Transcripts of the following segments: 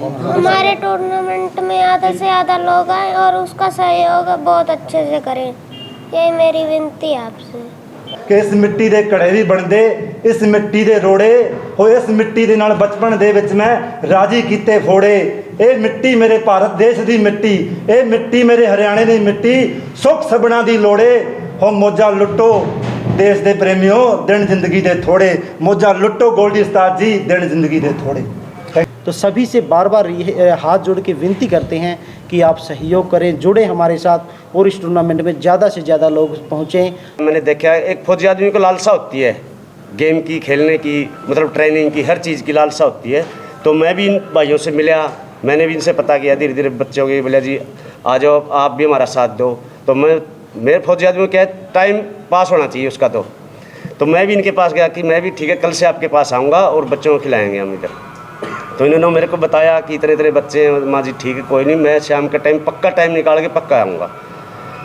हमारे टूर्नामेंट में ज़्यादा से ज़्यादा लोग आए और उसका सहयोग बहुत अच्छे से करें, यही मेरी विनती है आपसे। कि इस मिट्टी ਦੇ ਘੜੇ ਵੀ ਬਣਦੇ, ਇਸ ਮਿੱਟੀ ਦੇ ਰੋੜੇ ਹੋਏ, ਇਸ ਮਿੱਟੀ ਦੇ ਨਾਲ ਬਚਪਨ ਦੇ ਵਿੱਚ ਮੈਂ ਰਾਜੀ ਕੀਤੇ ਫੋੜੇ। ਇਹ ਮਿੱਟੀ ਮੇਰੇ ਭਾਰਤ ਦੇਸ਼ ਦੀ ਮਿੱਟੀ, ਇਹ ਮਿੱਟੀ ਮੇਰੇ ਹਰਿਆਣੇ ਦੀ ਮਿੱਟੀ, ਸੁੱਖ ਸਬਣਾ ਦੀ ਲੋੜੇ ਹੋ ਮੋਜਾ ਲੁੱਟੋ देश ਦੇ प्रेमियों, दिन जिंदगी दे थोड़े, मौजा लुट्टो गोल्डी उस्ताद जी, दिन जिंदगी दे थोड़े। तो सभी से बार बार हाथ जोड़ के विनती करते हैं कि आप सहयोग करें, जुड़े हमारे साथ और इस टूर्नामेंट में ज़्यादा से ज़्यादा लोग पहुँचें। मैंने देखा एक फौजी आदमी को लालसा होती है गेम की, खेलने की, मतलब ट्रेनिंग की, हर चीज़ की लालसा होती है। तो मैं भी इन भाइयों से मिला, मैंने भी इनसे पता किया, धीरे धीरे बच्चों के बोला जी आ जाओ आप भी हमारा साथ दो। तो मैं मेरे फौजी आदमी को क्या टाइम पास होना चाहिए उसका, तो मैं भी इनके पास गया कि मैं भी ठीक है कल से आपके पास आऊँगा और बच्चों को खिलाएँगे हम इधर। तो इन्होंने मेरे को बताया कि इतने इतने बच्चे हैं। माँ जी ठीक है कोई नहीं, मैं शाम का टाइम पक्का टाइम निकाल के पक्का आऊँगा।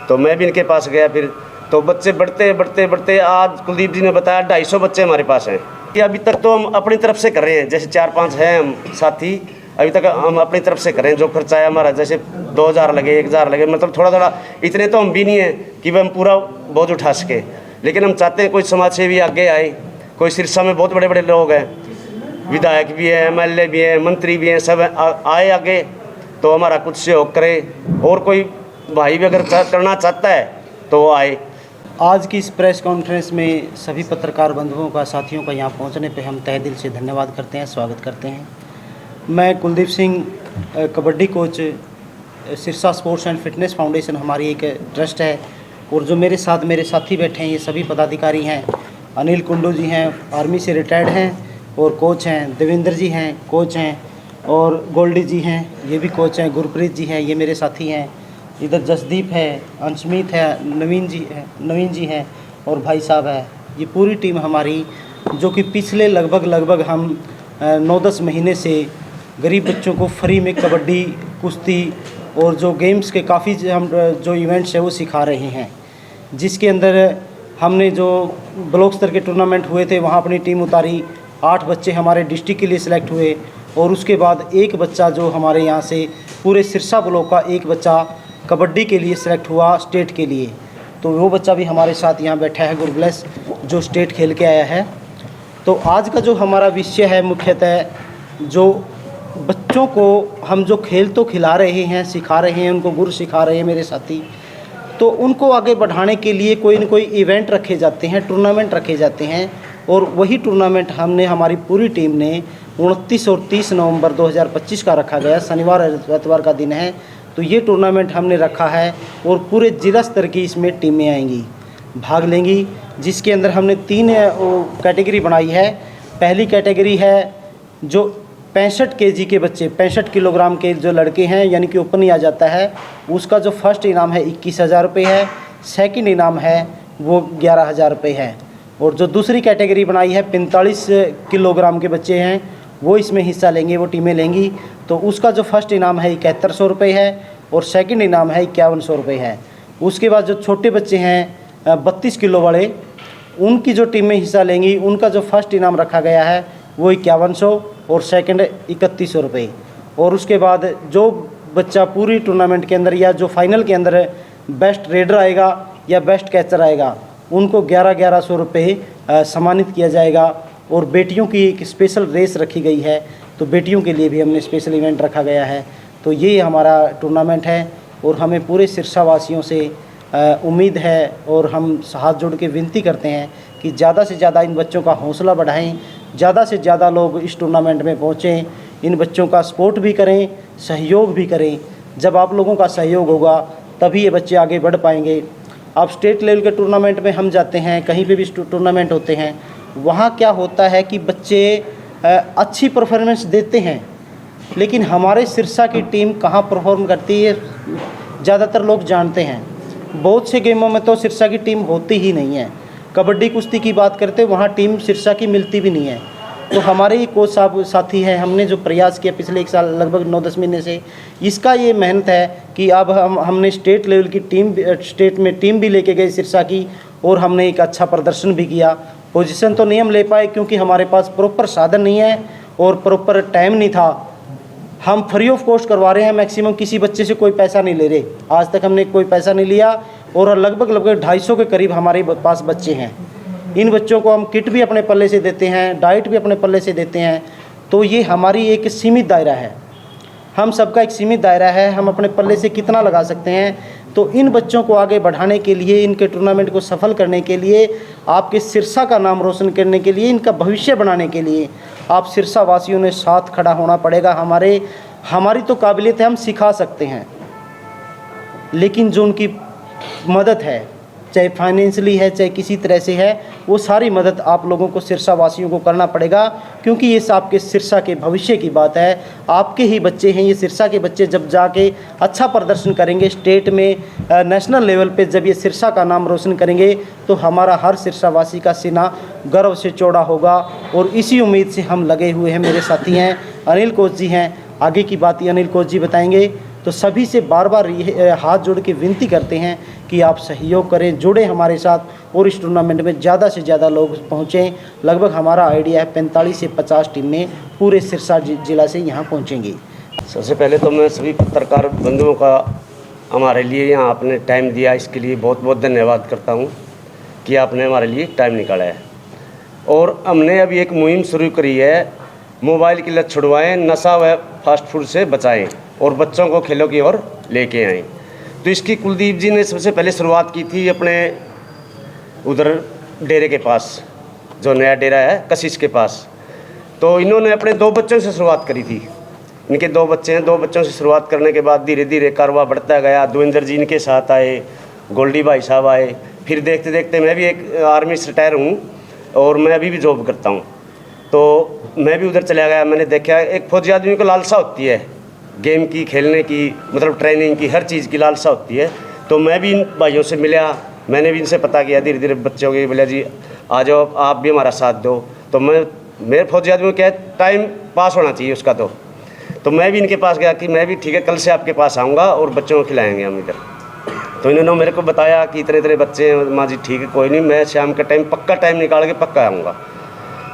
तो मैं भी इनके पास गया फिर, तो बच्चे बढ़ते बढ़ते बढ़ते आज कुलदीप जी ने बताया 250 बच्चे हमारे पास हैं कि अभी तक तो हम अपनी तरफ से कर रहे हैं। जैसे 4-5 हैं हम साथी, अभी तक हम अपनी तरफ से कर रहे हैं। जो खर्चा है हमारा, जैसे 2000 लगे, 1000 लगे, मतलब थोड़ा थोड़ा, इतने तो हम भी नहीं हैं कि हम पूरा बोझ उठा सके। लेकिन हम चाहते हैं कोई समाज सेवी आगे आए, कोई सिरसा में बहुत बड़े बड़े लोग हैं, विधायक भी हैं, MLA भी हैं, मंत्री भी हैं, सब आए आगे तो हमारा कुछ सहयोग करे। और कोई भाई भी अगर करना चाहता है तो वो आए। आज की इस प्रेस कॉन्फ्रेंस में सभी पत्रकार बंधुओं का, साथियों का यहाँ पहुँचने पे हम तहे दिल से धन्यवाद करते हैं, स्वागत करते हैं। मैं Kuldeep Singh, kabaddi coach, Sirsa sports and fitness foundation हमारी एक ट्रस्ट है। और जो मेरे साथ मेरे साथी बैठे हैं ये सभी पदाधिकारी हैं। अनिल कुंडू जी हैं, आर्मी से रिटायर्ड हैं और कोच हैं। देवेंद्र जी हैं, कोच हैं। और गोल्डी जी हैं, ये भी कोच हैं। गुरप्रीत जी हैं, ये मेरे साथी हैं। इधर जसदीप है, अंशमीत है, नवीन जी हैं और भाई साहब है। ये पूरी टीम हमारी, जो कि पिछले लगभग हम 9-10 महीने से गरीब बच्चों को फ्री में कबड्डी, कुश्ती और जो गेम्स के काफ़ी हम जो इवेंट्स है वो सिखा रहे हैं। जिसके अंदर हमने जो ब्लॉक स्तर के टूर्नामेंट हुए थे वहाँ अपनी टीम उतारी। 8 बच्चे हमारे डिस्ट्रिक्ट के लिए सिलेक्ट हुए और उसके बाद एक बच्चा जो हमारे यहाँ से पूरे सिरसा ब्लॉक का एक बच्चा कबड्डी के लिए सिलेक्ट हुआ स्टेट के लिए। तो वो बच्चा भी हमारे साथ यहाँ बैठा है, गुरब्लेस, जो स्टेट खेल के आया है। तो आज का जो हमारा विषय है मुख्यतः, जो बच्चों को हम जो खेल तो खिला रहे हैं, सिखा रहे हैं, उनको गुर सिखा रहे हैं मेरे साथी, तो उनको आगे बढ़ाने के लिए कोई न कोई इवेंट रखे जाते हैं, टूर्नामेंट रखे जाते हैं। और वही टूर्नामेंट हमने, हमारी पूरी टीम ने 29 और 30 नवंबर 2025 का रखा गया, शनिवार एतवार का दिन है। तो ये टूर्नामेंट हमने रखा है और पूरे जिला स्तर की इसमें टीमें आएंगी, भाग लेंगी। जिसके अंदर हमने 3 कैटेगरी बनाई है। पहली कैटेगरी है जो 65 kg के बच्चे, 65 किलोग्राम के जो लड़के हैं, यानी कि ओपन ही आ जाता है, उसका जो फर्स्ट इनाम है 21,000 रुपये है। सेकंड इनाम है वो 11,000 रुपये है। और जो दूसरी कैटेगरी बनाई है 45 किलोग्राम के बच्चे हैं, वो इसमें हिस्सा लेंगे, वो टीमें लेंगी। तो उसका जो फर्स्ट इनाम है 7100 रुपये है और सेकंड इनाम है 5100 रुपये है। उसके बाद जो छोटे बच्चे हैं 32 किलो वाले, उनकी जो टीमें हिस्सा लेंगी, उनका जो फर्स्ट इनाम रखा गया है वो 5100 और सेकंड 3100 रुपये। और उसके बाद जो बच्चा पूरी टूर्नामेंट के अंदर या जो फाइनल के अंदर बेस्ट रेडर आएगा या बेस्ट कैचर आएगा, उनको 1100 रुपये सम्मानित किया जाएगा। और बेटियों की एक स्पेशल रेस रखी गई है, तो बेटियों के लिए भी हमने स्पेशल इवेंट रखा गया है। तो ये हमारा टूर्नामेंट है और हमें पूरे सिरसा वासियों से उम्मीद है और हम हाथ जोड़ के विनती करते हैं कि ज़्यादा से ज़्यादा इन बच्चों का हौसला बढ़ाएं, ज़्यादा से ज़्यादा लोग इस टूर्नामेंट में पहुँचें, इन बच्चों का सपोर्ट भी करें, सहयोग भी करें। जब आप लोगों का सहयोग होगा तभी ये बच्चे आगे बढ़ पाएंगे। अब स्टेट लेवल के टूर्नामेंट में हम जाते हैं, कहीं पे भी टूर्नामेंट होते हैं, वहाँ क्या होता है कि बच्चे अच्छी परफॉर्मेंस देते हैं, लेकिन हमारे सिरसा की टीम कहाँ परफॉर्म करती है ज़्यादातर लोग जानते हैं। बहुत से गेमों में तो सिरसा की टीम होती ही नहीं है। कबड्डी कुश्ती की बात करते हैं, वहाँ टीम सिरसा की मिलती भी नहीं है। तो हमारे ही कोच साहब साथी हैं, हमने जो प्रयास किया पिछले 1 साल लगभग 9-10 महीने से, इसका ये मेहनत है कि अब हमने स्टेट लेवल की टीम, स्टेट में टीम भी लेके गए सिरसा की, और हमने एक अच्छा प्रदर्शन भी किया। पोजीशन तो नहीं हम ले पाए क्योंकि हमारे पास प्रॉपर साधन नहीं है और प्रॉपर टाइम नहीं था। हम फ्री ऑफ कॉस्ट करवा रहे हैं, मैक्सिमम किसी बच्चे से कोई पैसा नहीं ले रहे। आज तक हमने कोई पैसा नहीं लिया और लगभग 250 के करीब हमारे पास बच्चे हैं। इन बच्चों को हम किट भी अपने पल्ले से देते हैं, डाइट भी अपने पल्ले से देते हैं। तो ये हमारी एक सीमित दायरा है, हम सबका एक सीमित दायरा है, हम अपने पल्ले से कितना लगा सकते हैं। तो इन बच्चों को आगे बढ़ाने के लिए, इनके टूर्नामेंट को सफल करने के लिए, आपके सिरसा का नाम रोशन करने के लिए, इनका भविष्य बनाने के लिए आप सिरसा वासियों ने साथ खड़ा होना पड़ेगा। हमारी तो काबिलियत है, हम सिखा सकते हैं, लेकिन जो उनकी मदद है, चाहे फाइनेंशियली है, चाहे किसी तरह से है, वो सारी मदद आप लोगों को सिरसा वासियों को करना पड़ेगा, क्योंकि ये आपके सिरसा के भविष्य की बात है। आपके ही बच्चे हैं ये सिरसा के बच्चे। जब जाके अच्छा प्रदर्शन करेंगे स्टेट में, नेशनल लेवल पे जब ये सिरसा का नाम रोशन करेंगे, तो हमारा हर सिरसा वासी का सीना गर्व से चौड़ा होगा। और इसी उम्मीद से हम लगे हुए हैं। मेरे साथी हैं अनिल कोच जी हैं, आगे की बात ये अनिल कोच जी बताएंगे। तो सभी से बार बार हाथ जोड़ के विनती करते हैं कि आप सहयोग करें, जुड़ें हमारे साथ और इस टूर्नामेंट में ज़्यादा से ज़्यादा लोग पहुँचें। लगभग हमारा आइडिया है 45 से 50 टीमें पूरे सिरसा जिला से यहाँ पहुँचेंगी। सबसे पहले तो मैं सभी पत्रकार बंधुओं का हमारे लिए यहाँ आपने टाइम दिया, इसके लिए बहुत बहुत धन्यवाद करता हूँ कि आपने हमारे लिए टाइम निकाला है। और हमने अभी एक मुहिम शुरू करी है, मोबाइल की लत छुड़वाएं, नशा व फास्ट फूड से बचाएं और बच्चों को खेलों की ओर लेके आएं। तो इसकी कुलदीप जी ने सबसे पहले शुरुआत की थी अपने उधर डेरे के पास, जो नया डेरा है कशिश के पास। तो इन्होंने अपने 2 बच्चों से शुरुआत करी थी। इनके 2 बच्चे हैं, 2 बच्चों से शुरुआत करने के बाद धीरे धीरे कारवा बढ़ता गया। देवेंद्र जी इनके साथ आए, गोल्डी भाई साहब आए, फिर देखते देखते मैं भी एक आर्मी से रिटायर हूँ और मैं अभी भी जॉब करता हूँ, तो मैं भी उधर चला गया। मैंने देखा एक फौजी आदमी को लालसा होती है गेम की, खेलने की, मतलब ट्रेनिंग की, हर चीज़ की लालसा होती है। तो मैं भी इन भाइयों से मिला, मैंने भी इनसे पता किया, धीरे धीरे बच्चों के बोला जी आ जाओ आप भी हमारा साथ दो। तो मेरे फौजी आदमी को क्या टाइम पास होना चाहिए उसका। तो मैं भी इनके पास गया कि मैं भी ठीक है कल से आपके पास आऊँगा और बच्चों को खिलाएँगे हम इधर। तो इन्होंने मेरे को बताया कि इतने इतने बच्चे हैं। माँ जी ठीक है कोई नहीं, मैं शाम का टाइम पक्का टाइम निकाल के पक्का आऊँगा।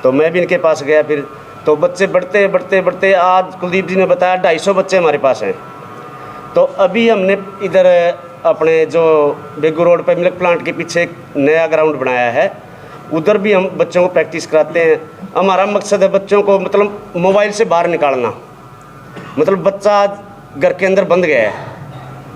तो मैं भी इनके पास गया। फिर तो बच्चे बढ़ते बढ़ते बढ़ते आज कुलदीप जी ने बताया 250 बच्चे हमारे पास हैं। तो अभी हमने इधर अपने जो बेगू रोड पे मिल्क प्लांट के पीछे एक नया ग्राउंड बनाया है, उधर भी हम बच्चों को प्रैक्टिस कराते हैं। हमारा मकसद है बच्चों को मतलब मोबाइल से बाहर निकालना। मतलब बच्चा घर के अंदर बंद गया है,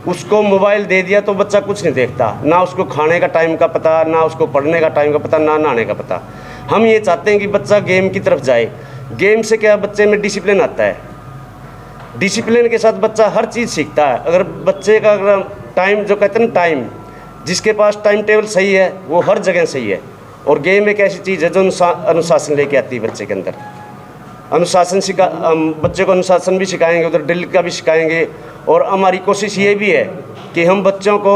उसको मोबाइल दे दिया तो बच्चा कुछ नहीं देखता, ना उसको खाने का टाइम का पता, ना उसको पढ़ने का टाइम का पता, ना नहाने का पता। हम ये चाहते हैं कि बच्चा गेम की तरफ जाए। गेम से क्या बच्चे में डिसिप्लिन आता है, डिसिप्लिन के साथ बच्चा हर चीज़ सीखता है। अगर बच्चे का अगर टाइम, जो कहते हैं ना टाइम, जिसके पास टाइम टेबल सही है वो हर जगह सही है। और गेम एक ऐसी चीज़ है जो अनुशासन लेके आती है बच्चे के अंदर। अनुशासन बच्चे को अनुशासन भी सिखाएंगे, उधर ड्रिल का भी सिखाएंगे। और हमारी कोशिश ये भी है कि हम बच्चों को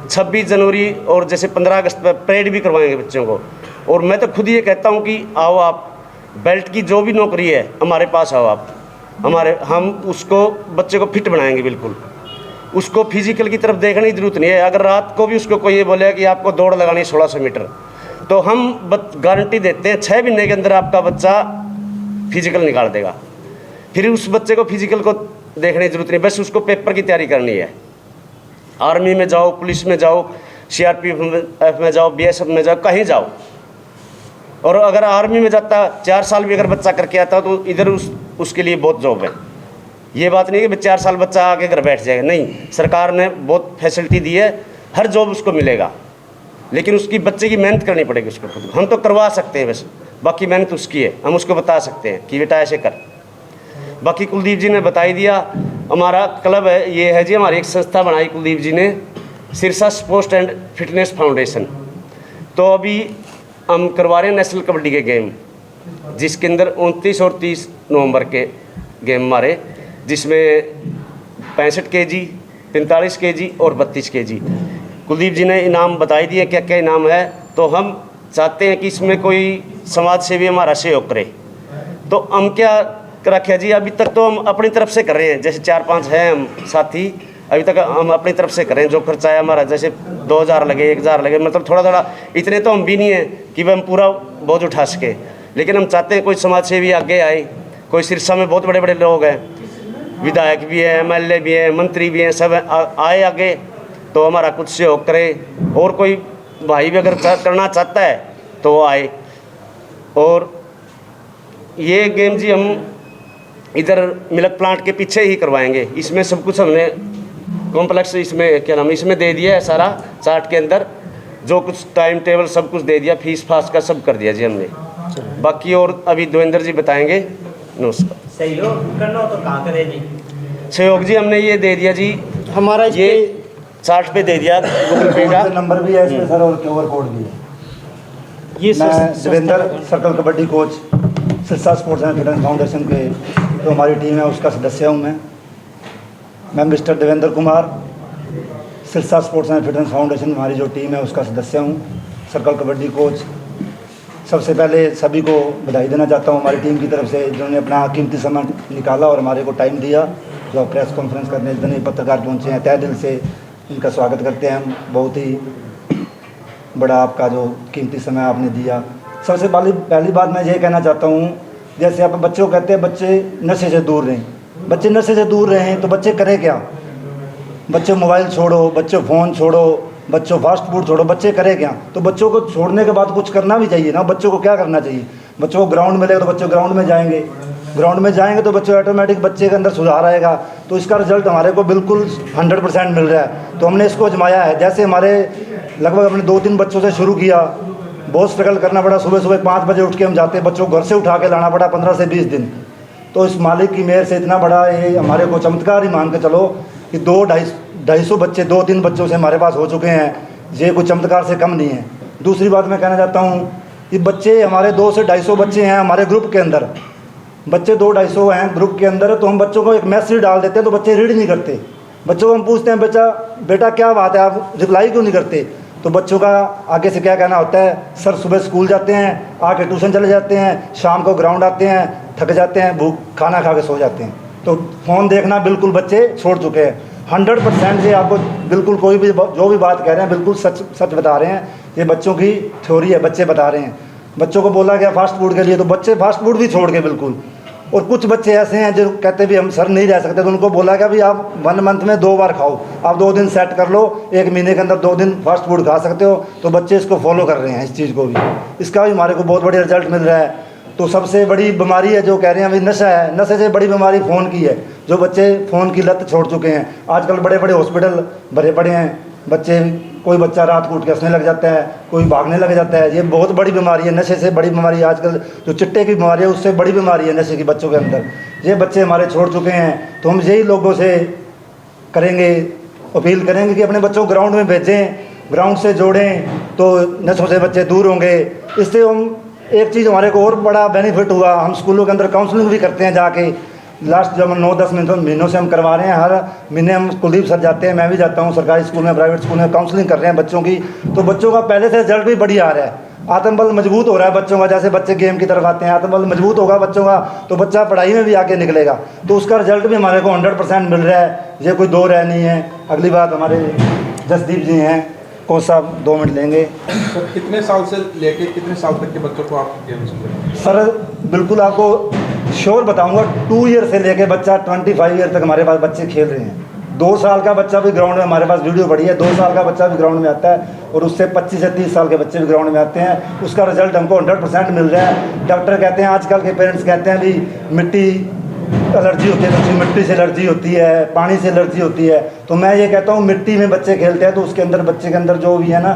26 जनवरी और जैसे 15 अगस्त पर परेड भी करवाएंगे बच्चों को। और मैं तो खुद ये कहता हूँ कि आओ आप, बेल्ट की जो भी नौकरी है हमारे पास आओ आप, हम उसको बच्चे को फिट बनाएंगे बिल्कुल। उसको फिजिकल की तरफ देखने की जरूरत नहीं है। अगर रात को भी उसको कोई ये बोले कि आपको दौड़ लगानी 1600 मीटर, तो हम गारंटी देते हैं 6 महीने के अंदर आपका बच्चा फिजिकल निकाल देगा। फिर उस बच्चे को फिजिकल को देखने की जरूरत नहीं, बस उसको पेपर की तैयारी करनी है। आर्मी में जाओ, पुलिस में जाओ, CRPF में जाओ, BSF में जाओ, कहीं जाओ। और अगर आर्मी में जाता 4 साल भी अगर बच्चा करके आता तो इधर उसके लिए बहुत जॉब है। ये बात नहीं कि 4 साल बच्चा आके घर बैठ जाएगा, नहीं, सरकार ने बहुत फैसिलिटी दी है, हर जॉब उसको मिलेगा। लेकिन उसकी बच्चे की मेहनत करनी पड़ेगी उसको खुद। हम तो करवा सकते हैं बस, बाकी मेहनत उसकी है, हम उसको बता सकते हैं कि बेटा ऐसे कर। बाकी कुलदीप जी ने बता ही दिया। हमारा क्लब है, ये है जी, हमारी एक संस्था बनाई कुलदीप जी ने, Sirsa sports and fitness foundation. तो अभी हम करवा रहे हैं नेशनल कबड्डी के गेम, जिसके अंदर 29 और 30 नवंबर के गेम हमारे, जिसमें 65 kg, 45 kg और 32 kg। कुलदीप जी ने इनाम बताई दिए क्या क्या इनाम है। तो हम चाहते हैं कि इसमें कोई समाज सेवी हमारा सहयोग करे। तो हम क्या रखे जी, अभी तक तो हम अपनी तरफ से कर रहे हैं, जैसे 4-5 हैं हम साथी, अभी तक हम अपनी तरफ से करें। जो खर्चा है हमारा, जैसे 2000 लगे, 1000 लगे, मतलब थोड़ा थोड़ा, इतने तो हम भी नहीं हैं कि हम पूरा बोझ उठा सके। लेकिन हम चाहते हैं कोई समाज सेवी आगे आए। कोई सिरसा में बहुत बड़े बड़े लोग हैं, विधायक भी हैं, MLA भी हैं, मंत्री भी हैं, सब आए आगे तो हमारा कुछ सहयोग करे। और कोई भाई भी अगर करना चाहता है तो वो आए। और ये गेम जी हम इधर मिल्क प्लांट के पीछे ही करवाएंगे। इसमें सब कुछ हमने कॉम्प्लेक्स इसमें क्या नाम इसमें दे दिया है, सारा चार्ट के अंदर जो कुछ टाइम टेबल सब कुछ दे दिया, फीस फास का सब कर दिया जी हमने। बाकी और अभी देवेंद्र जी बताएंगे। नमस्कार। सहयोग करना हो तो कहाँ करें जी? सहयोग जी हमने ये दे दिया जी, हमारा ये चार्ट पे दे दिया गूगल पे का। नंबर भी है इसमें सर और QR कोड भी है। ये मैं Devendra circle kabaddi coach Sirsa sports and fitness foundation के जो हमारी टीम है उसका सदस्य हूँ मैं mister Devendra Kumar Sirsa sports and fitness foundation हमारी जो टीम है उसका सदस्य हूँ, सर्कल कबड्डी कोच। सबसे पहले सभी को बधाई देना चाहता हूँ हमारी टीम की तरफ से, जिन्होंने अपना कीमती समय निकाला और हमारे को टाइम दिया जो प्रेस कॉन्फ्रेंस करने इतने पत्रकार पहुँचे हैं। तहे दिल से इनका स्वागत करते हैं हम। बहुत ही बड़ा आपका जो कीमती समय आपने दिया। सबसे पहली बात मैं ये कहना चाहता हूँ, जैसे आप बच्चों को कहते हैं बच्चे नशे से दूर रहें, बच्चे नशे से दूर रहें तो बच्चे करें क्या? बच्चे मोबाइल छोड़ो, बच्चे फ़ोन छोड़ो, बच्चों फास्ट फूड छोड़ो, बच्चे करें क्या? तो बच्चों को छोड़ने के बाद कुछ करना भी चाहिए ना। बच्चों को क्या करना चाहिए? बच्चों को ग्राउंड मिलेगा तो बच्चे ग्राउंड में जाएंगे, ग्राउंड में जाएंगे तो बच्चे ऑटोमेटिक बच्चे के अंदर सुधार आएगा। तो इसका रिजल्ट हमारे को बिल्कुल 100% मिल रहा है। तो हमने इसको आजमाया है। जैसे हमारे लगभग हमने 2-3 बच्चों से शुरू किया, बहुत स्ट्रगल करना पड़ा। सुबह 5 बजे उठ के हम जाते, बच्चों को घर से उठा के लाना पड़ा 15 से 20 दिन। तो इस मालिक की मेहर से इतना बड़ा ये हमारे को चमत्कार ही मान के चलो कि 200-250 बच्चे 2-3 बच्चों से हमारे पास हो चुके हैं। ये कोई चमत्कार से कम नहीं है। दूसरी बात मैं कहना चाहता हूँ कि बच्चे हमारे 200 से 250 बच्चे हैं हमारे ग्रुप के अंदर, बच्चे 200-250 हैं ग्रुप के अंदर। तो हम बच्चों को एक मैसेज डाल देते हैं तो बच्चे रीड नहीं करते। बच्चों को हम पूछते हैं बेटा क्या बात है, आप रिप्लाई क्यों नहीं करते? तो बच्चों का आगे से क्या कहना होता है, सर सुबह स्कूल जाते हैं, आके ट्यूशन चले जाते हैं, शाम को ग्राउंड आते हैं, थक जाते हैं, भूख खाना खा के सो जाते हैं। तो फ़ोन देखना बिल्कुल बच्चे छोड़ चुके हैं। 100% ये आपको बिल्कुल कोई भी जो भी बात कह रहे हैं बिल्कुल सच बता रहे हैं। ये बच्चों की थ्योरी है, बच्चे बता रहे हैं। बच्चों को बोला गया फास्ट फूड के लिए तो बच्चे फास्ट फूड भी छोड़ के बिल्कुल। और कुछ बच्चे ऐसे हैं जो कहते भी हम सर नहीं रह सकते, तो उनको बोला गया भी आप 1 मंथ में 2 बार खाओ, आप 2 दिन सेट कर लो, 1 महीने के अंदर 2 दिन फास्ट फूड खा सकते हो। तो बच्चे इसको फॉलो कर रहे हैं, इस चीज़ को भी। इसका भी हमारे को बहुत बढ़िया रिजल्ट मिल रहा है। तो सबसे बड़ी बीमारी है जो कह रहे हैं अभी नशा है, नशे से बड़ी बीमारी फ़ोन की है। जो बच्चे फ़ोन की लत छोड़ चुके हैं, आजकल बड़े बड़े हॉस्पिटल भरे पड़े हैं। बच्चे कोई बच्चा रात को उठ के हंसने लग जाता है, कोई भागने लग जाता है। ये बहुत बड़ी बीमारी है, नशे से बड़ी बीमारी है। आजकल जो चिट्टे की बीमारी है उससे बड़ी बीमारी है नशे की बच्चों के अंदर। ये बच्चे हमारे छोड़ चुके हैं। तो हम यही लोगों से करेंगे, अपील करेंगे कि अपने बच्चों को ग्राउंड में भेजें, ग्राउंड से जोड़ें, तो नशों से बच्चे दूर होंगे। इससे हम एक चीज़ हमारे को और बड़ा बेनिफिट हुआ, हम स्कूलों के अंदर काउंसलिंग भी करते हैं जाके। लास्ट जब 9-10 महीनों से हम करवा रहे हैं, हर महीने हम कुलदीप सर जाते हैं, मैं भी जाता हूँ सरकारी स्कूल में, प्राइवेट स्कूल में काउंसलिंग कर रहे हैं बच्चों की। तो बच्चों का पहले से रिजल्ट भी बढ़िया आ रहा है, आत्मबल मजबूत हो रहा है बच्चों का। जैसे बच्चे गेम की तरफ आते हैं, आत्मबल मजबूत होगा बच्चों का तो बच्चा पढ़ाई में भी आगे निकलेगा। तो उसका रिजल्ट भी हमारे को 100% मिल रहा है, ये कोई दो राय नहीं है। अगली बात हमारे जसदीप जी हैं, कोच साहब 2 मिनट लेंगे। सर कितने साल से लेके कितने साल तक के बच्चों को आप गेम सिखाते हैं? सर बिल्कुल आपको श्योर बताऊंगा, 2 ईयर से लेके बच्चा 25 ईयर तक हमारे पास बच्चे खेल रहे हैं। 2 साल का बच्चा भी ग्राउंड में, हमारे पास वीडियो पड़ी है, 2 साल का बच्चा भी ग्राउंड में आता है और उससे 25 से 30 साल के बच्चे भी ग्राउंड में आते हैं। उसका रिजल्ट हमको 100% मिल रहा है। डॉक्टर कहते हैं, आजकल के पेरेंट्स कहते हैं भी मिट्टी एलर्जी होती है, बच्चे मिट्टी से एलर्जी होती है, पानी से एलर्जी होती है। तो मैं ये कहता हूँ मिट्टी में बच्चे खेलते हैं तो उसके अंदर बच्चे के अंदर जो भी है ना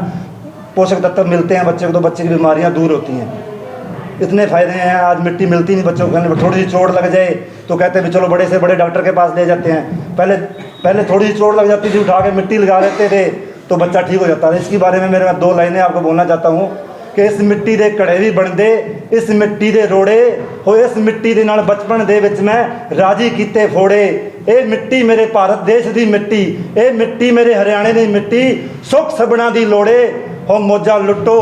पोषक तत्व मिलते हैं बच्चे को, तो बच्चे की बीमारियाँ दूर होती हैं। इतने फ़ायदे हैं। आज मिट्टी मिलती नहीं बच्चों को खेलने पर, थोड़ी सी चोट लग जाए तो कहते हैं भी चलो बड़े से बड़े डॉक्टर के पास ले जाते हैं। पहले थोड़ी सी चोट लग जाती थी, उठा के मिट्टी लगा लेते थे तो बच्चा ठीक हो जाता था। इसके बारे में मेरे 2 लाइनें आपको बोलना चाहता हूँ कि इस मिट्टी दे घड़े भी बनदे, इस मिट्टी दे रोड़े हो, इस मिट्टी दे नाल बचपन दे विच मैं राजी कीते फोड़े। ए मिट्टी मेरे भारत देश दी मिट्टी, ए मिट्टी मेरे हरियाणे दी मिट्टी, सुख सबना दी लोड़े हो। मौजा लुट्टो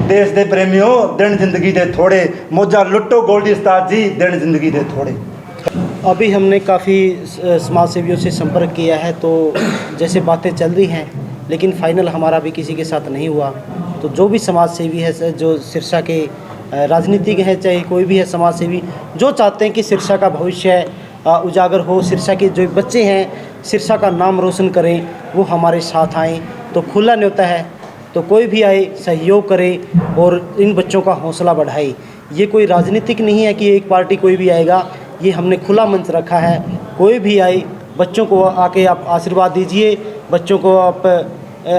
देश दे प्रेमियों, दिन जिंदगी दे थोड़े। मौजा लुट्टो गोल्डी उस्ताद जी, दिन जिंदगी दे थोड़े। अभी हमने काफ़ी समाज सेवियों से संपर्क किया है, तो जैसे बातें चल रही हैं लेकिन फाइनल हमारा भी किसी के साथ नहीं हुआ। तो जो भी समाज सेवी है, जो सिरसा के राजनीतिक है, चाहे कोई भी है समाज सेवी, जो चाहते हैं कि सिरसा का भविष्य उजागर हो, सिरसा के जो बच्चे हैं सिरसा का नाम रोशन करें, वो हमारे साथ आएँ। तो खुला न्योता है, तो कोई भी आए सहयोग करे और इन बच्चों का हौसला बढ़ाए। ये कोई राजनीतिक नहीं है कि एक पार्टी कोई भी आएगा, ये हमने खुला मंच रखा है। कोई भी आए, बच्चों को आके आप आशीर्वाद दीजिए, बच्चों को आप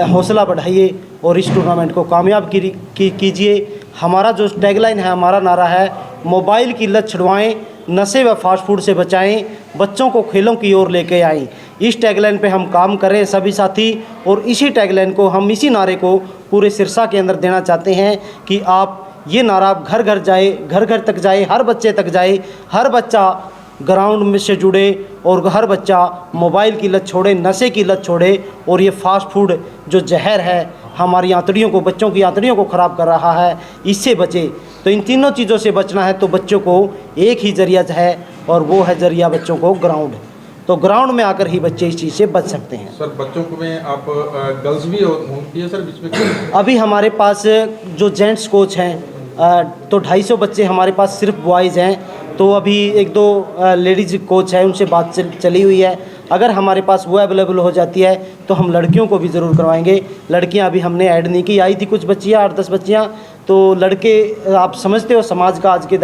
हौसला बढ़ाइए और इस टूर्नामेंट को कामयाब कीजिए। हमारा जो टैगलाइन है, हमारा नारा है, मोबाइल की लत छुड़वाएं, नशे व फास्ट फूड से बचाएं, बच्चों को खेलों की ओर लेके आएं। इस टैगलाइन पे हम काम करें सभी साथी, और इसी टैगलाइन को हम, इसी नारे को पूरे सिरसा के अंदर देना चाहते हैं कि आप ये नारा घर घर जाए, घर घर तक जाए, हर बच्चे तक जाए, हर बच्चा ग्राउंड में से जुड़े और हर बच्चा मोबाइल की लत छोड़े, नशे की लत छोड़े, और ये फास्ट फूड जो जहर है हमारी आंतड़ियों को, बच्चों की आंतड़ियों को ख़राब कर रहा है, इससे बचे। तो इन तीनों चीज़ों से बचना है तो बच्चों को एक ही जरिया है, और वो है जरिया बच्चों को ग्राउंड। तो ग्राउंड में आकर ही बच्चे इस चीज़ से बच सकते हैं। सर बच्चों को में आप गर्ल्स भी होती है सर बीच में? अभी हमारे पास जो जेंट्स कोच हैं तो 250 बच्चे हमारे पास सिर्फ बॉयज़ हैं। तो अभी 1-2 लेडीज़ कोच हैं, उनसे बात चली हुई है। अगर हमारे पास वो अवेलेबल हो जाती है तो हम लड़कियों को भी ज़रूर करवाएंगे। लड़कियां अभी हमने ऐड नहीं की, आई थी कुछ बच्चियां, 8-10 बच्चियां। तो लड़के आप समझते हो समाज का आज के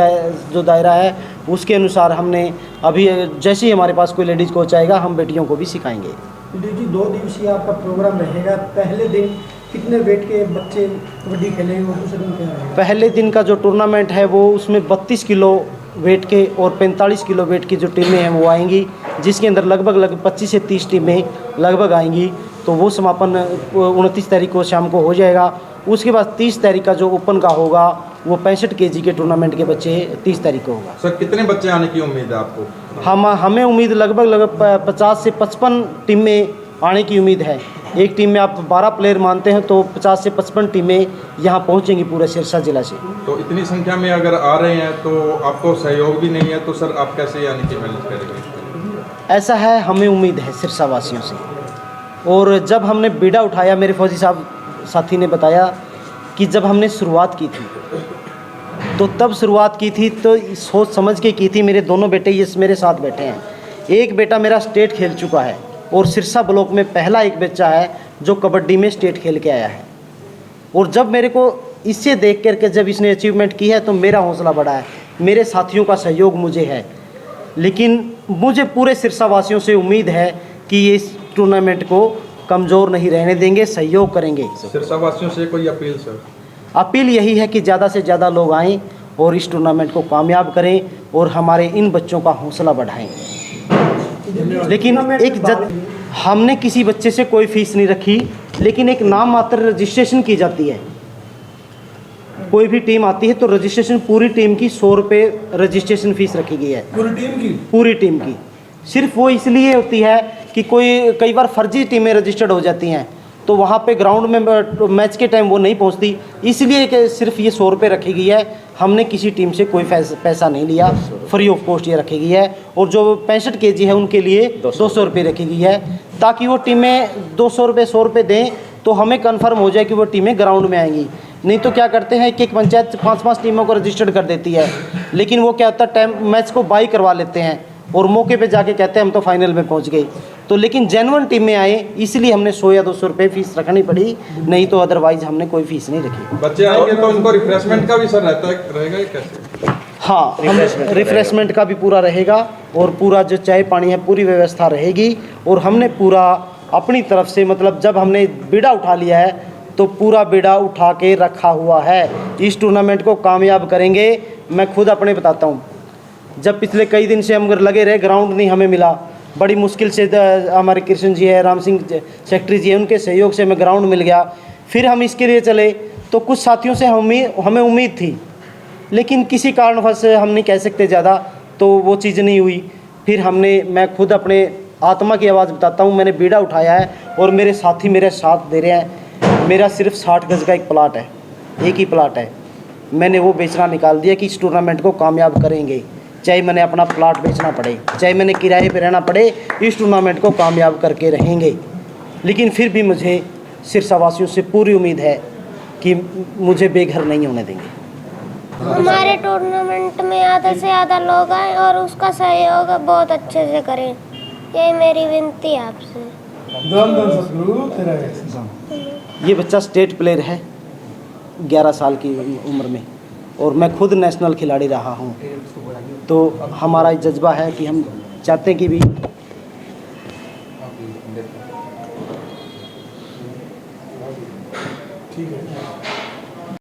जो दायरा है उसके अनुसार हमने अभी, जैसे ही हमारे पास कोई लेडीज़ कोच आएगा हम बेटियों को भी सिखाएंगे। जी 2 दिवसीय आपका प्रोग्राम रहेगा। पहले दिन कितने वेट के बच्चे कबड्डी खेलेंगे और दूसरे दिन क्या रहेगा? पहले दिन का जो टूर्नामेंट है वो उसमें 32 किलो वेट के और 45 किलो वेट की जो टीमें हैं वो आएंगी, जिसके अंदर लगभग 25 से 30 टीमें लगभग आएंगी। तो वो समापन 29 तारीख को शाम को हो जाएगा। उसके बाद 30 तारीख का जो ओपन का होगा वो 65 kg के टूर्नामेंट के बच्चे 30 तारीख को होगा। सर कितने बच्चे आने की उम्मीद है आपको? हमें उम्मीद लगभग 50 से 55 टीमें आने की उम्मीद है। एक टीम में आप 12 प्लेयर मानते हैं तो 50 से 55 टीमें यहाँ पहुँचेंगी पूरे सिरसा जिला से। तो इतनी संख्या में अगर आ रहे हैं तो आपको सहयोग भी नहीं है, तो सर आप कैसे आने की मैनेज करेंगे? ऐसा है, हमें उम्मीद है सिरसा वासियों से। और जब हमने बीड़ा उठाया, मेरे फौजी साहब साथी ने बताया कि जब हमने शुरुआत की थी तो तब शुरुआत की थी तो सोच समझ के की थी। मेरे दोनों बेटे ये मेरे साथ बैठे हैं। एक बेटा मेरा स्टेट खेल चुका है और सिरसा ब्लॉक में पहला एक बच्चा है जो कबड्डी में स्टेट खेल के आया है। और जब मेरे को इससे देख करके जब इसने अचीवमेंट की है तो मेरा हौसला बढ़ा है, मेरे साथियों का सहयोग मुझे है। लेकिन मुझे पूरे सिरसा वासियों से उम्मीद है कि ये इस टूर्नामेंट को कमज़ोर नहीं रहने देंगे, सहयोग करेंगे। सिरसा वासियों से कोई अपील सर? अपील यही है कि ज़्यादा से ज़्यादा लोग आएँ और इस टूर्नामेंट को कामयाब करें और हमारे इन बच्चों का हौसला बढ़ाएं। लेकिन हमने किसी बच्चे से कोई फ़ीस नहीं रखी, लेकिन एक नाम मात्र रजिस्ट्रेशन की जाती है। कोई भी टीम आती है तो रजिस्ट्रेशन पूरी टीम की 100 रुपये रजिस्ट्रेशन फ़ीस रखी गई है। पूरी टीम की सिर्फ वो इसलिए होती है कि कई बार फर्जी टीमें रजिस्टर्ड हो जाती हैं तो वहाँ पे ग्राउंड में मैच के टाइम वो नहीं पहुँचती, इसलिए कि सिर्फ ये 100 रुपये रखी गई है। हमने किसी टीम से कोई पैसा नहीं लिया, फ्री ऑफ कॉस्ट ये रखी गई है। और जो 65 kg है उनके लिए 200 रुपये रखी गई है, ताकि वो टीमें 200 रुपये 100 रुपये दें तो हमें कन्फर्म हो जाए कि वो टीमें ग्राउंड में आएंगी। नहीं तो क्या करते हैं कि एक पंचायत 5-5 टीमों को रजिस्टर्ड कर देती है, लेकिन वो क्या होता है टाइम मैच को बाई करवा लेते हैं और मौके पे जाके कहते हैं हम तो फाइनल में पहुंच गए। तो लेकिन जेन्युइन टीमें आए इसलिए हमने 100 या 200 रुपये फीस रखनी पड़ी, नहीं तो अदरवाइज हमने कोई फीस नहीं रखी। बच्चे आएंगे तो उनको रिफ्रेशमेंट का भी सर रहेगा कैसे? हाँ, रिफ्रेशमेंट का भी पूरा रहेगा और पूरा जो चाय पानी है पूरी व्यवस्था रहेगी। और हमने पूरा अपनी तरफ से, मतलब जब हमने बीड़ा उठा लिया है तो पूरा बीड़ा उठा के रखा हुआ है। इस टूर्नामेंट को कामयाब करेंगे। मैं खुद अपने बताता हूँ, जब पिछले कई दिन से हम लगे रहे, ग्राउंड नहीं हमें मिला, बड़ी मुश्किल से हमारे कृष्ण जी है, राम सिंह सेक्रेटरी जी है, उनके सहयोग से हमें ग्राउंड मिल गया। फिर हम इसके लिए चले तो कुछ साथियों से हमें उम्मीद थी, लेकिन किसी कारणवश हम नहीं कह सकते ज़्यादा, तो वो चीज़ नहीं हुई। फिर मैं खुद अपने आत्मा की आवाज़ बताता हूँ, मैंने बीड़ा उठाया है और मेरे साथी मेरे साथ दे रहे हैं। मेरा सिर्फ 60 गज का एक प्लाट है, एक ही प्लाट है, मैंने वो बेचना निकाल दिया कि इस टूर्नामेंट को कामयाब करेंगे, चाहे मैंने अपना प्लाट बेचना पड़े, चाहे मैंने किराए पे रहना पड़े, इस टूर्नामेंट को कामयाब करके रहेंगे। लेकिन फिर भी मुझे सिरसा वासियों से पूरी उम्मीद है कि मुझे बेघर नहीं होने देंगे। हमारे टूर्नामेंट में ज़्यादा से ज़्यादा लोग आए और उसका सहयोग बहुत अच्छे से करें, यही मेरी विनती है आपसे। ये बच्चा स्टेट प्लेयर है 11 साल की उम्र में, और मैं खुद नेशनल खिलाड़ी रहा हूँ। तो हमारा जज्बा है कि हम चाहते हैं कि भी ठीक है।